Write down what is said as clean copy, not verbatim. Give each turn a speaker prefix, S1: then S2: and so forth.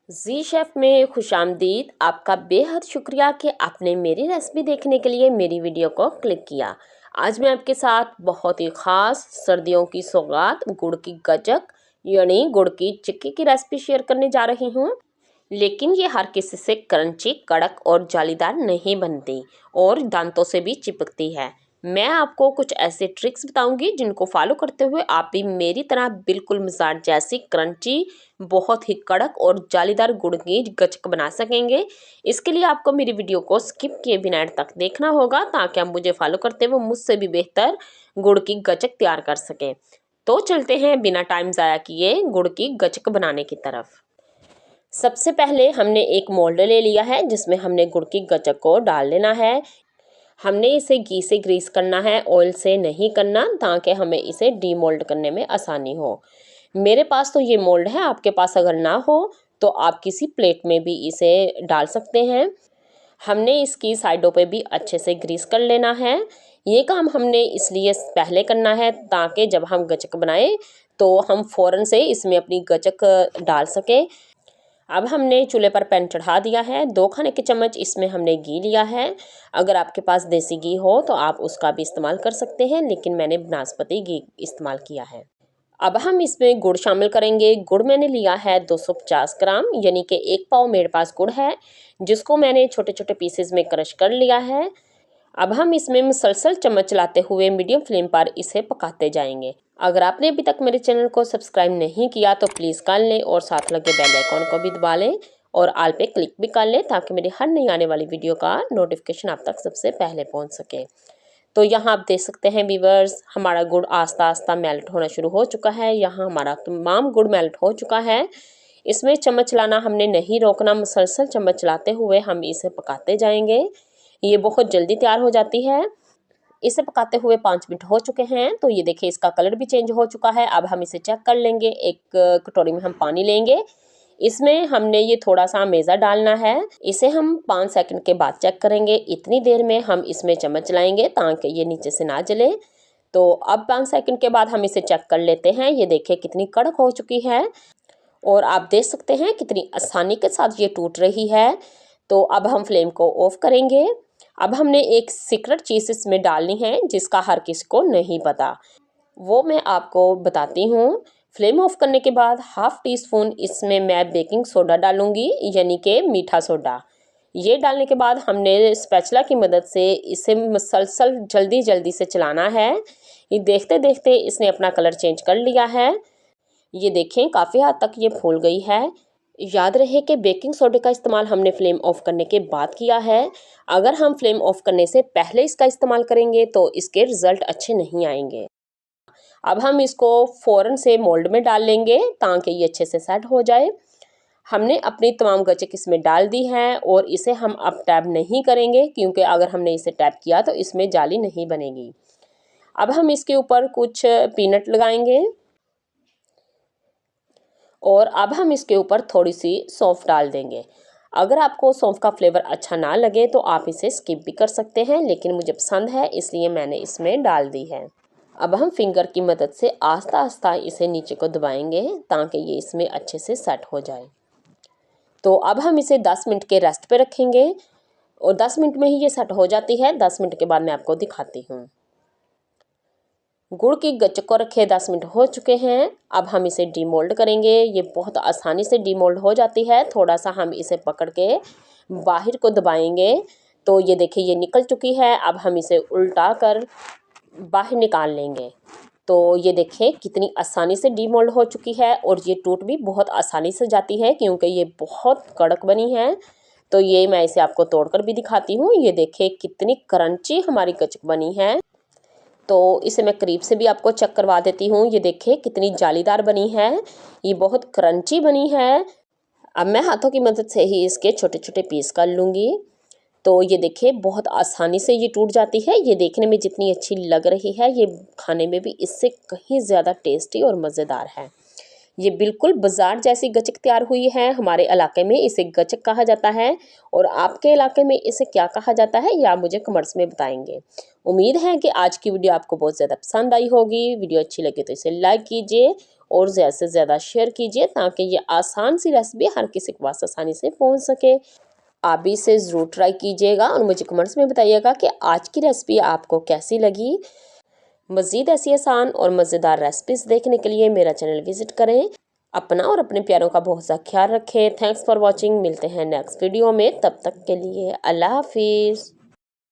S1: जी chef में खुशामदीद। आपका बेहद शुक्रिया कि आपने मेरी रेसिपी देखने के लिए मेरी वीडियो को क्लिक किया। आज मैं आपके साथ बहुत ही ख़ास सर्दियों की सौगात गुड़ की गचक यानी गुड़ की चिक्की की रेसिपी शेयर करने जा रही हूँ। लेकिन ये हर किसी से क्रंची, कड़क और जालीदार नहीं बनती और दांतों से भी चिपकती है। मैं आपको कुछ ऐसे ट्रिक्स बताऊंगी जिनको फॉलो करते हुए आप भी मेरी तरह बिल्कुल मिजाज जैसी क्रंची, बहुत ही कड़क और जालीदार गुड़ की गचक बना सकेंगे। इसके लिए आपको मेरी वीडियो को स्किप किए बिना एंड तक देखना होगा ताकि आप मुझे फॉलो करते हुए मुझसे भी बेहतर गुड़ की गचक तैयार कर सकें। तो चलते हैं बिना टाइम ज़ाया किए गुड़ की गचक बनाने की तरफ। सबसे पहले हमने एक मोल्ड ले लिया है जिसमें हमने गुड़ की गचक को डाल लेना है। हमने इसे घी से ग्रीस करना है, ऑयल से नहीं करना, ताकि हमें इसे डीमोल्ड करने में आसानी हो। मेरे पास तो ये मोल्ड है, आपके पास अगर ना हो तो आप किसी प्लेट में भी इसे डाल सकते हैं। हमने इसकी साइडों पे भी अच्छे से ग्रीस कर लेना है। ये काम हमने इसलिए पहले करना है ताकि जब हम गचक बनाएं तो हम फ़ौरन से इसमें अपनी गचक डाल सकें। अब हमने चूल्हे पर पैन चढ़ा दिया है। 2 खाने के चम्मच इसमें हमने घी लिया है। अगर आपके पास देसी घी हो तो आप उसका भी इस्तेमाल कर सकते हैं, लेकिन मैंने बनास्पति घी इस्तेमाल किया है। अब हम इसमें गुड़ शामिल करेंगे। गुड़ मैंने लिया है 250 ग्राम, यानी कि 1 पाव मेरे पास गुड़ है, जिसको मैंने छोटे छोटे पीसेस में क्रश कर लिया है। अब हम इसमें मुसलसल चम्मच चलाते हुए मीडियम फ्लेम पर इसे पकाते जाएंगे। अगर आपने अभी तक मेरे चैनल को सब्सक्राइब नहीं किया तो प्लीज़ कर लें और साथ लगे बेल आइकॉन को भी दबा लें और ऑल पे क्लिक भी कर लें ताकि मेरी हर नई आने वाली वीडियो का नोटिफिकेशन आप तक सबसे पहले पहुंच सके। तो यहाँ आप देख सकते हैं व्यूअर्स, हमारा गुड़ आस्ता आस्ता मेल्ट होना शुरू हो चुका है। यहाँ हमारा तमाम गुड़ मेल्ट हो चुका है। इसमें चम्मच चलाना हमने नहीं रोकना, मुसलसल चम्मच चलाते हुए हम इसे पकाते जाएंगे। ये बहुत जल्दी तैयार हो जाती है। इसे पकाते हुए 5 मिनट हो चुके हैं, तो ये देखिए इसका कलर भी चेंज हो चुका है। अब हम इसे चेक कर लेंगे। एक कटोरी में हम पानी लेंगे, इसमें हमने ये थोड़ा सा मेज़ा डालना है। इसे हम 5 सेकंड के बाद चेक करेंगे। इतनी देर में हम इसमें चम्मच चलाएंगे ताकि ये नीचे से ना जले। तो अब 5 सेकंड के बाद हम इसे चेक कर लेते हैं। ये देखिए कितनी कड़क हो चुकी है और आप देख सकते हैं कितनी आसानी के साथ ये टूट रही है। तो अब हम फ्लेम को ऑफ करेंगे। अब हमने एक सीक्रेट चीज़ इसमें डालनी है जिसका हर किसी को नहीं पता, वो मैं आपको बताती हूँ। फ्लेम ऑफ करने के बाद हाफ टी स्पून इसमें मैं बेकिंग सोडा डालूंगी, यानी कि मीठा सोडा। ये डालने के बाद हमने स्पैचुला की मदद से इसे मुसलसल जल्दी जल्दी से चलाना है। ये देखते देखते इसने अपना कलर चेंज कर लिया है। ये देखें काफ़ी हद तक ये फूल गई है। याद रहे कि बेकिंग सोडे का इस्तेमाल हमने फ्लेम ऑफ करने के बाद किया है। अगर हम फ्लेम ऑफ करने से पहले इसका इस्तेमाल करेंगे तो इसके रिज़ल्ट अच्छे नहीं आएंगे। अब हम इसको फ़ौरन से मोल्ड में डाल लेंगे ताकि ये अच्छे से सेट हो जाए। हमने अपनी तमाम गचक इसमें डाल दी हैं और इसे हम अब टैप नहीं करेंगे, क्योंकि अगर हमने इसे टैप किया तो इसमें जाली नहीं बनेगी। अब हम इसके ऊपर कुछ पीनट लगाएंगे और अब हम इसके ऊपर थोड़ी सी सौंफ डाल देंगे। अगर आपको सौंफ का फ्लेवर अच्छा ना लगे तो आप इसे स्किप भी कर सकते हैं, लेकिन मुझे पसंद है इसलिए मैंने इसमें डाल दी है। अब हम फिंगर की मदद से आस्ता आस्ता इसे नीचे को दबाएंगे ताकि ये इसमें अच्छे से सेट हो जाए। तो अब हम इसे 10 मिनट के रेस्ट पे रखेंगे और 10 मिनट में ही ये सेट हो जाती है। 10 मिनट के बाद मैं आपको दिखाती हूँ। गुड़ की गचक को रखे 10 मिनट हो चुके हैं। अब हम इसे डीमोल्ड करेंगे। ये बहुत आसानी से डीमोल्ड हो जाती है। थोड़ा सा हम इसे पकड़ के बाहर को दबाएंगे तो ये देखिए ये निकल चुकी है। अब हम इसे उल्टा कर बाहर निकाल लेंगे। तो ये देखिए कितनी आसानी से डीमोल्ड हो चुकी है और ये टूट भी बहुत आसानी से जाती है क्योंकि ये बहुत कड़क बनी है। तो ये मैं इसे आपको तोड़कर भी दिखाती हूँ। ये देखिए कितनी क्रंची हमारी गचक बनी है। तो इसे मैं करीब से भी आपको चेक करवा देती हूँ। ये देखिए कितनी जालीदार बनी है, ये बहुत क्रंची बनी है। अब मैं हाथों की मदद से ही इसके छोटे छोटे पीस कर लूँगी। तो ये देखिए बहुत आसानी से ये टूट जाती है। ये देखने में जितनी अच्छी लग रही है, ये खाने में भी इससे कहीं ज़्यादा टेस्टी और मज़ेदार है। ये बिल्कुल बाजार जैसी गचक तैयार हुई है। हमारे इलाके में इसे गचक कहा जाता है और आपके इलाके में इसे क्या कहा जाता है या मुझे कमेंट्स में बताएंगे। उम्मीद है कि आज की वीडियो आपको बहुत ज़्यादा पसंद आई होगी। वीडियो अच्छी लगे तो इसे लाइक कीजिए और ज़्यादा से ज़्यादा शेयर कीजिए ताकि ये आसान सी रेसिपी हर किसी के पास आसानी से पहुंच सके। आप भी इसे ज़रूर ट्राई कीजिएगा और मुझे कमेंट्स में बताइएगा कि आज की रेसिपी आपको कैसी लगी। मज़ीद ऐसी आसान और मज़ेदार रेसिपीज़ देखने के लिए मेरा चैनल विज़िट करें। अपना और अपने प्यारों का बहुत सा ख्याल रखें। Thanks for watching. मिलते हैं नेक्स्ट वीडियो में, तब तक के लिए अल्लाह हाफिज़।